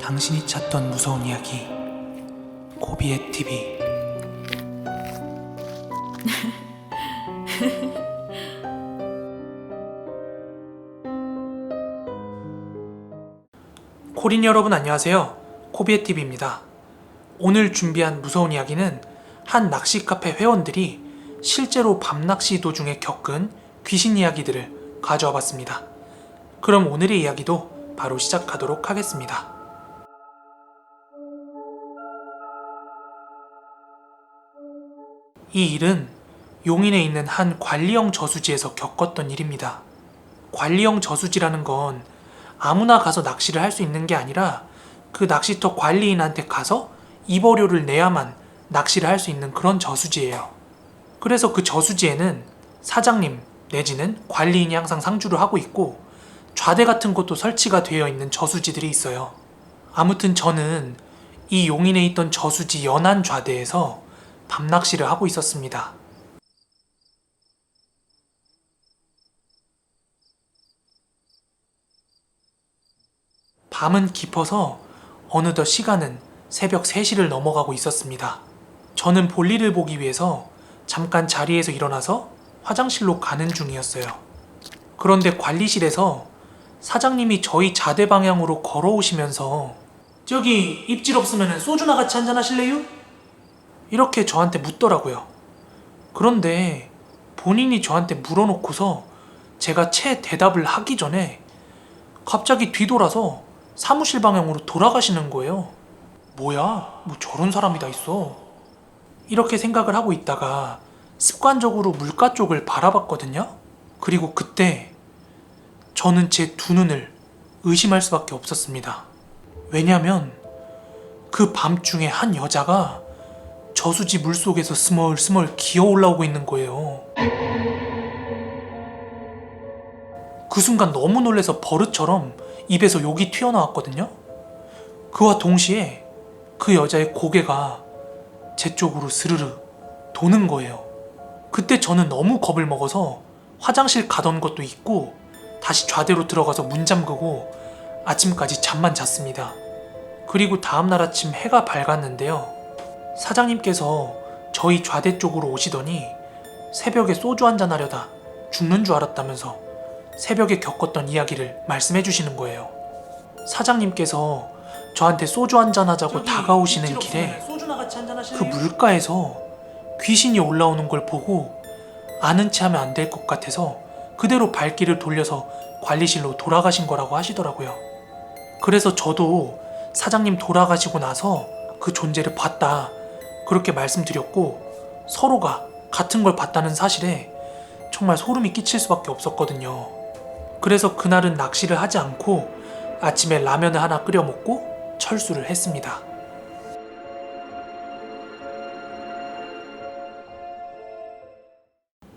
당신이 찾던 무서운 이야기 코비의 TV. 코린 여러분 안녕하세요. 코비의 TV입니다. 오늘 준비한 무서운 이야기는 한 낚시 카페 회원들이 실제로 밤낚시 도중에 겪은 귀신 이야기들을 가져와 봤습니다. 그럼 오늘의 이야기도 바로 시작하도록 하겠습니다. 이 일은 용인에 있는 한 관리형 저수지에서 겪었던 일입니다. 관리형 저수지라는 건 아무나 가서 낚시를 할 수 있는 게 아니라 그 낚시터 관리인한테 가서 입어료를 내야만 낚시를 할 수 있는 그런 저수지예요. 그래서 그 저수지에는 사장님 내지는 관리인이 항상 상주를 하고 있고 좌대 같은 것도 설치가 되어 있는 저수지들이 있어요. 아무튼 저는 이 용인에 있던 저수지 연안 좌대에서 밤낚시를 하고 있었습니다. 밤은 깊어서 어느덧 시간은 새벽 3시를 넘어가고 있었습니다. 저는 볼일을 보기 위해서 잠깐 자리에서 일어나서 화장실로 가는 중이었어요. 그런데 관리실에서 사장님이 저희 자대 방향으로 걸어오시면서 저기 입질 없으면 소주나 같이 한잔 하실래요? 이렇게 저한테 묻더라고요. 그런데 본인이 저한테 물어놓고서 제가 채 대답을 하기 전에 갑자기 뒤돌아서 사무실 방향으로 돌아가시는 거예요. 뭐야? 뭐 저런 사람이 다 있어. 이렇게 생각을 하고 있다가 습관적으로 물가 쪽을 바라봤거든요. 그리고 그때 저는 제 두 눈을 의심할 수밖에 없었습니다. 왜냐면 그 밤중에 한 여자가 저수지 물속에서 스멀스멀 기어 올라오고 있는 거예요. 그 순간 너무 놀라서 버릇처럼 입에서 욕이 튀어나왔거든요. 그와 동시에 그 여자의 고개가 제 쪽으로 스르르 도는 거예요. 그때 저는 너무 겁을 먹어서 화장실 가던 것도 잊고 다시 좌대로 들어가서 문 잠그고 아침까지 잠만 잤습니다. 그리고 다음날 아침 해가 밝았는데요. 사장님께서 저희 좌대 쪽으로 오시더니 새벽에 소주 한잔 하려다 죽는 줄 알았다면서 새벽에 겪었던 이야기를 말씀해 주시는 거예요. 사장님께서 저한테 소주 한잔 하자고 다가오시는 길에 그 물가에서 귀신이 올라오는 걸 보고 아는 체 하면 안 될 것 같아서 그대로 발길을 돌려서 관리실로 돌아가신 거라고 하시더라고요. 그래서 저도 사장님 돌아가시고 나서 그 존재를 봤다 그렇게 말씀드렸고 서로가 같은 걸 봤다는 사실에 정말 소름이 끼칠 수밖에 없었거든요. 그래서 그날은 낚시를 하지 않고 아침에 라면을 하나 끓여 먹고 철수를 했습니다.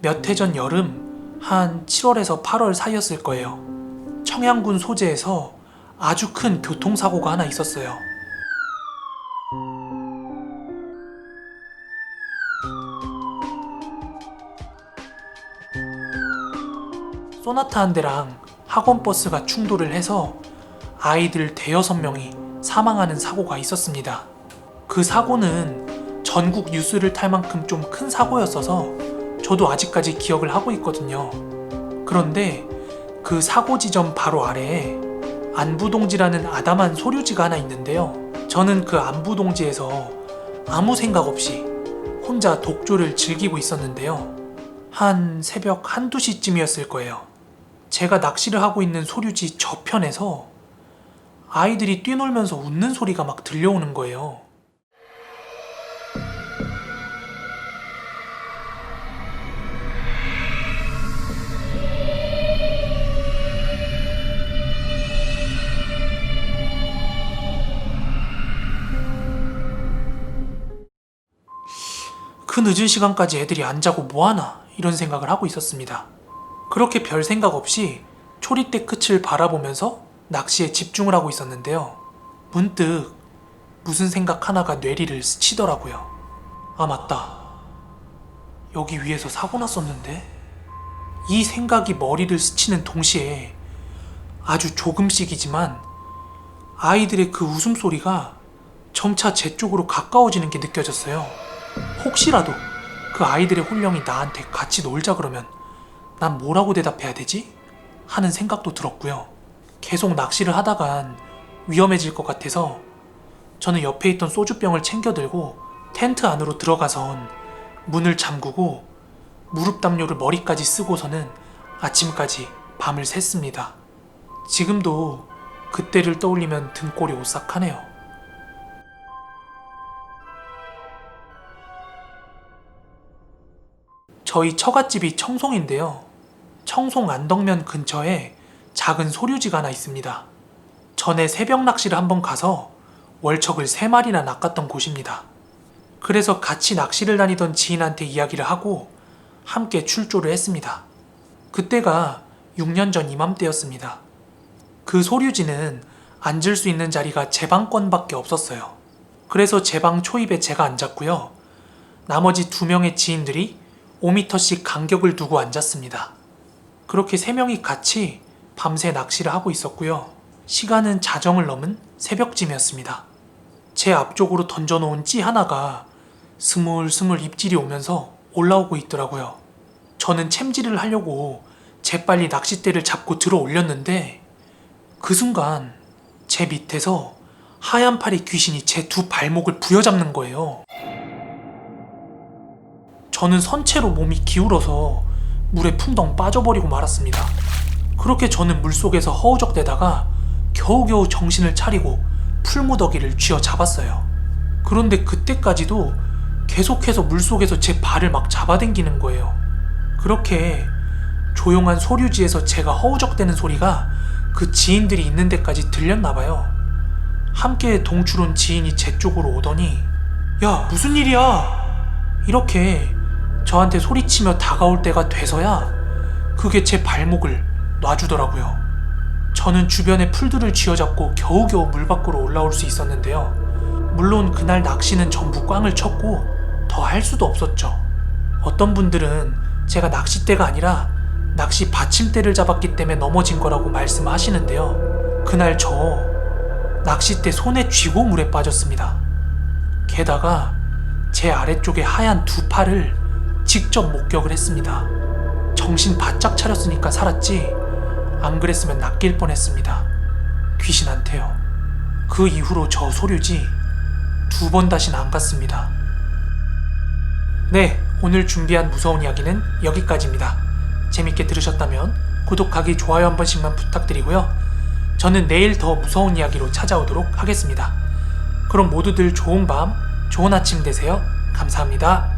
몇 해 전 여름 한 7월에서 8월 사이였을 거예요. 청양군 소재에서 아주 큰 교통사고가 하나 있었어요. 소나타 한 대랑 학원버스가 충돌을 해서 아이들 대여섯 명이 사망하는 사고가 있었습니다. 그 사고는 전국 뉴스를 탈 만큼 좀 큰 사고였어서 저도 아직까지 기억을 하고 있거든요. 그런데 그 사고 지점 바로 아래에 안부동지라는 아담한 소류지가 하나 있는데요. 저는 그 안부동지에서 아무 생각 없이 혼자 독조를 즐기고 있었는데요. 한 새벽 1, 2시쯤이었을 거예요. 제가 낚시를 하고 있는 소류지 저편에서 아이들이 뛰놀면서 웃는 소리가 막 들려오는 거예요. 그 늦은 시간까지 애들이 안 자고 뭐하나 이런 생각을 하고 있었습니다. 그렇게 별 생각 없이 초리대 끝을 바라보면서 낚시에 집중을 하고 있었는데요. 문득 무슨 생각 하나가 뇌리를 스치더라고요. 아 맞다. 여기 위에서 사고 났었는데? 이 생각이 머리를 스치는 동시에 아주 조금씩이지만 아이들의 그 웃음소리가 점차 제 쪽으로 가까워지는 게 느껴졌어요. 혹시라도 그 아이들의 혼령이 나한테 같이 놀자 그러면 난 뭐라고 대답해야 되지? 하는 생각도 들었고요. 계속 낚시를 하다간 위험해질 것 같아서 저는 옆에 있던 소주병을 챙겨 들고 텐트 안으로 들어가선 문을 잠그고 무릎 담요를 머리까지 쓰고서는 아침까지 밤을 샜습니다. 지금도 그때를 떠올리면 등골이 오싹하네요. 저희 처갓집이 청송인데요. 청송 안덕면 근처에 작은 소류지가 하나 있습니다. 전에 새벽 낚시를 한번 가서 월척을 3마리나 낚았던 곳입니다. 그래서 같이 낚시를 다니던 지인한테 이야기를 하고 함께 출조를 했습니다. 그때가 6년 전 이맘때였습니다. 그 소류지는 앉을 수 있는 자리가 제 방권밖에 없었어요. 그래서 제 방 초입에 제가 앉았고요. 나머지 2명의 지인들이 5m씩 간격을 두고 앉았습니다. 그렇게 3명이 같이 밤새 낚시를 하고 있었고요. 시간은 자정을 넘은 새벽쯤이었습니다. 제 앞쪽으로 던져놓은 찌 하나가 스물스물 입질이 오면서 올라오고 있더라고요. 저는 챔질을 하려고 재빨리 낚싯대를 잡고 들어 올렸는데 그 순간 제 밑에서 하얀 팔의 귀신이 제 2 발목을 부여잡는 거예요. 저는 선체로 몸이 기울어서 물에 풍덩 빠져버리고 말았습니다. 그렇게 저는 물속에서 허우적대다가 겨우겨우 정신을 차리고 풀무더기를 쥐어잡았어요. 그런데 그때까지도 계속해서 물속에서 제 발을 막 잡아당기는 거예요. 그렇게 조용한 소류지에서 제가 허우적대는 소리가 그 지인들이 있는 데까지 들렸나봐요. 함께 동출 온 지인이 제 쪽으로 오더니 야, 무슨 일이야? 이렇게 저한테 소리치며 다가올 때가 돼서야 그게 제 발목을 놔주더라고요. 저는 주변의 풀들을 쥐어잡고 겨우겨우 물 밖으로 올라올 수 있었는데요. 물론 그날 낚시는 전부 꽝을 쳤고 더 할 수도 없었죠. 어떤 분들은 제가 낚싯대가 아니라 낚시 받침대를 잡았기 때문에 넘어진 거라고 말씀하시는데요. 그날 저 낚싯대 손에 쥐고 물에 빠졌습니다. 게다가 제 아래쪽에 하얀 2 팔을 직접 목격을 했습니다. 정신 바짝 차렸으니까 살았지 안 그랬으면 낚일 뻔했습니다. 귀신한테요. 그 이후로 저 소류지 2번 다시는 안 갔습니다. 네, 오늘 준비한 무서운 이야기는 여기까지입니다. 재밌게 들으셨다면 구독하기, 좋아요 한 번씩만 부탁드리고요. 저는 내일 더 무서운 이야기로 찾아오도록 하겠습니다. 그럼 모두들 좋은 밤, 좋은 아침 되세요. 감사합니다.